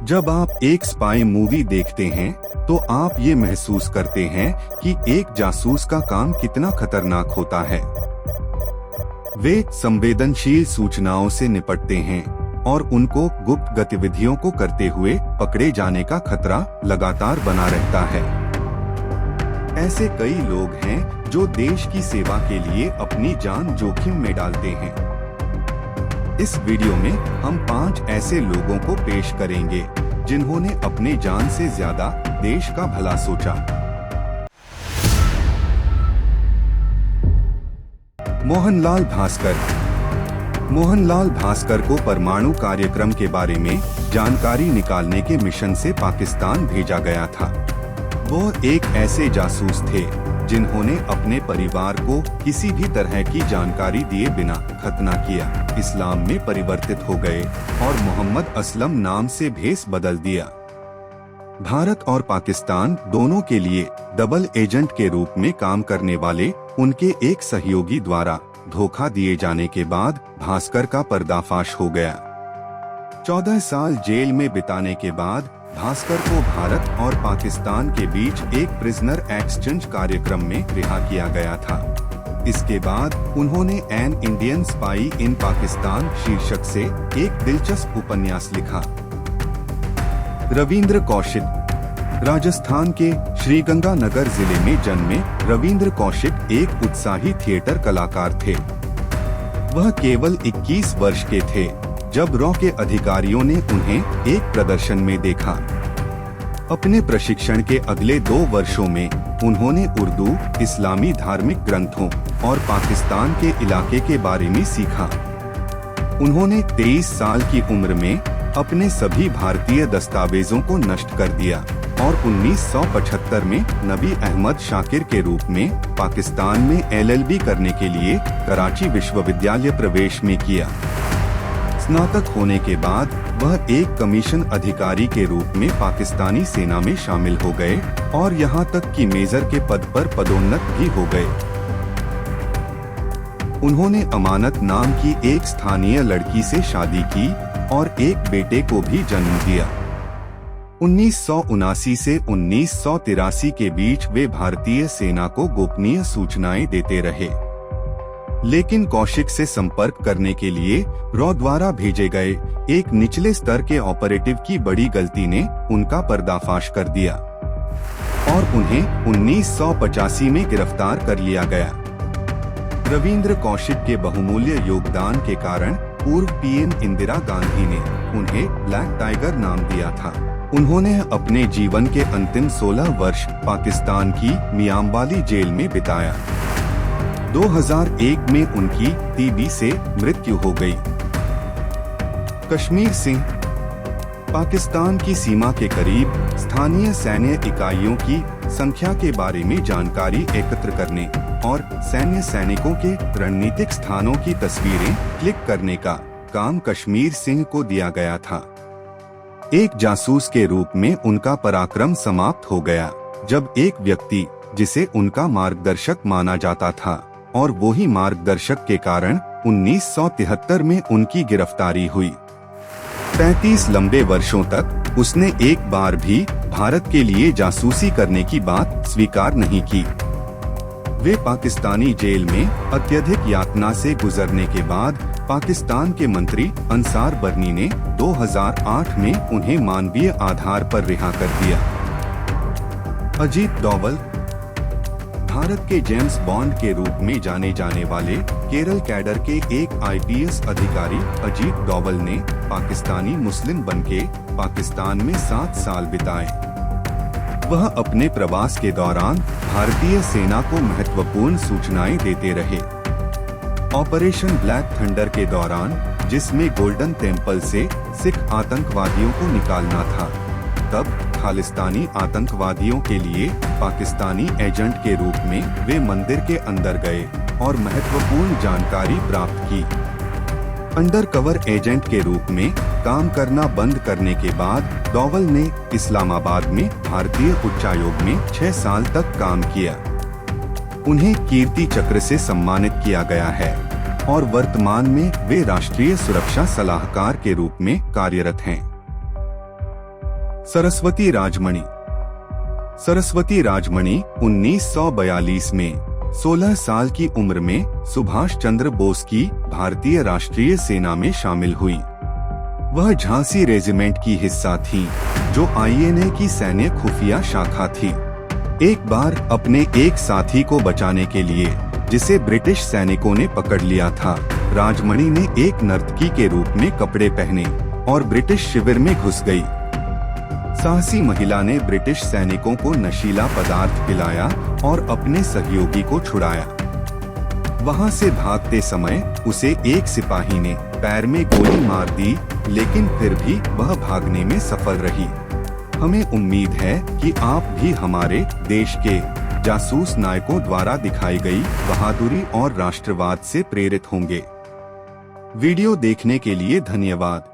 जब आप एक स्पाई मूवी देखते हैं तो आप ये महसूस करते हैं कि एक जासूस का काम कितना खतरनाक होता है। वे संवेदनशील सूचनाओं से निपटते हैं और उनको गुप्त गतिविधियों को करते हुए पकड़े जाने का खतरा लगातार बना रहता है। ऐसे कई लोग हैं जो देश की सेवा के लिए अपनी जान जोखिम में डालते हैं। इस वीडियो में हम 5 ऐसे लोगों को पेश करेंगे जिन्होंने अपने जान से ज्यादा देश का भला सोचा। मोहनलाल भास्कर। मोहनलाल भास्कर को परमाणु कार्यक्रम के बारे में जानकारी निकालने के मिशन से पाकिस्तान भेजा गया था। वो एक ऐसे जासूस थे जिन्होंने अपने परिवार को किसी भी तरह की जानकारी दिए बिना खतना किया, इस्लाम में परिवर्तित हो गए और मोहम्मद असलम नाम से भेष बदल दिया। भारत और पाकिस्तान दोनों के लिए डबल एजेंट के रूप में काम करने वाले उनके एक सहयोगी द्वारा धोखा दिए जाने के बाद भास्कर का पर्दाफाश हो गया। 14 साल जेल में बिताने के बाद भास्कर को भारत और पाकिस्तान के बीच एक प्रिजनर एक्सचेंज कार्यक्रम में रिहा किया गया था। इसके बाद उन्होंने एन इंडियन स्पाई इन पाकिस्तान शीर्षक से एक दिलचस्प उपन्यास लिखा। रविंद्र कौशिक। राजस्थान के श्रीगंगानगर जिले में जन्मे रविंद्र कौशिक एक उत्साही थिएटर कलाकार थे। वह केवल 21 वर्ष के थे जब रॉ के अधिकारियों ने उन्हें एक प्रदर्शन में देखा। अपने प्रशिक्षण के अगले 2 वर्षों में उन्होंने उर्दू, इस्लामी धार्मिक ग्रंथों और पाकिस्तान के इलाके के बारे में सीखा। उन्होंने 23 साल की उम्र में अपने सभी भारतीय दस्तावेजों को नष्ट कर दिया और 1975 में नबी अहमद शाकिर के रूप में पाकिस्तान में LLB करने के लिए कराची विश्वविद्यालय प्रवेश में किया। स्नातक होने के बाद वह एक कमीशन अधिकारी के रूप में पाकिस्तानी सेना में शामिल हो गए और यहां तक कि मेजर के पद पर पदोन्नत भी हो गए। उन्होंने अमानत नाम की एक स्थानीय लड़की से शादी की और एक बेटे को भी जन्म दिया। 1979 से 1983 के बीच वे भारतीय सेना को गोपनीय सूचनाएं देते रहे, लेकिन कौशिक से संपर्क करने के लिए रॉ द्वारा भेजे गए एक निचले स्तर के ऑपरेटिव की बड़ी गलती ने उनका पर्दाफाश कर दिया और उन्हें 1985 में गिरफ्तार कर लिया गया। रविंद्र कौशिक के बहुमूल्य योगदान के कारण पूर्व पीएम इंदिरा गांधी ने उन्हें ब्लैक टाइगर नाम दिया था। उन्होंने अपने जीवन के अंतिम 16 वर्ष पाकिस्तान की मियांवाली जेल में बिताया। 2001 में उनकी टीबी से मृत्यु हो गई। कश्मीर सिंह। पाकिस्तान की सीमा के करीब स्थानीय सैन्य इकाइयों की संख्या के बारे में जानकारी एकत्र करने और सैन्य सैनिकों के रणनीतिक स्थानों की तस्वीरें क्लिक करने का काम कश्मीर सिंह को दिया गया था। एक जासूस के रूप में उनका पराक्रम समाप्त हो गया जब एक व्यक्ति जिसे उनका मार्गदर्शक माना जाता था और वही मार्गदर्शक के कारण 1973 में उनकी गिरफ्तारी हुई। 35 लंबे वर्षों तक उसने एक बार भी भारत के लिए जासूसी करने की बात स्वीकार नहीं की। वे पाकिस्तानी जेल में अत्यधिक यातना से गुजरने के बाद पाकिस्तान के मंत्री अंसार बर्नी ने 2008 में उन्हें मानवीय आधार पर रिहा कर दिया। अजीत डोवल। भारत के जेम्स बॉन्ड के रूप में जाने जाने वाले केरल कैडर के एक IPS अधिकारी अजीत डोवल ने पाकिस्तानी मुस्लिम बनके पाकिस्तान में 7 साल बिताए। वह अपने प्रवास के दौरान भारतीय सेना को महत्वपूर्ण सूचनाएं देते रहे। ऑपरेशन ब्लैक थंडर के दौरान, जिसमें गोल्डन टेम्पल से सिख आतंकवादियों को निकालना था, तब खालिस्तानी आतंकवादियों के लिए पाकिस्तानी एजेंट के रूप में वे मंदिर के अंदर गए और महत्वपूर्ण जानकारी प्राप्त की। अंडरकवर एजेंट के रूप में काम करना बंद करने के बाद डोवल ने इस्लामाबाद में भारतीय उच्चायोग में 6 साल तक काम किया। उन्हें कीर्ति चक्र से सम्मानित किया गया है और वर्तमान में वे राष्ट्रीय सुरक्षा सलाहकार के रूप में कार्यरत हैं। सरस्वती राजमणि। सरस्वती राजमणि 1942 में 16 साल की उम्र में सुभाष चंद्र बोस की भारतीय राष्ट्रीय सेना में शामिल हुई। वह झांसी रेजिमेंट की हिस्सा थी, जो INA की सैन्य खुफिया शाखा थी। एक बार अपने एक साथी को बचाने के लिए, जिसे ब्रिटिश सैनिकों ने पकड़ लिया था, राजमणि ने एक नर्तकी के रूप में कपड़े पहने और ब्रिटिश शिविर में घुस गई। साहसी महिला ने ब्रिटिश सैनिकों को नशीला पदार्थ पिलाया और अपने सहयोगी को छुड़ाया। वहां से भागते समय उसे एक सिपाही ने पैर में गोली मार दी, लेकिन फिर भी वह भागने में सफल रही। हमें उम्मीद है कि आप भी हमारे देश के जासूस नायकों द्वारा दिखाई गई बहादुरी और राष्ट्रवाद से प्रेरित होंगे। वीडियो देखने के लिए धन्यवाद।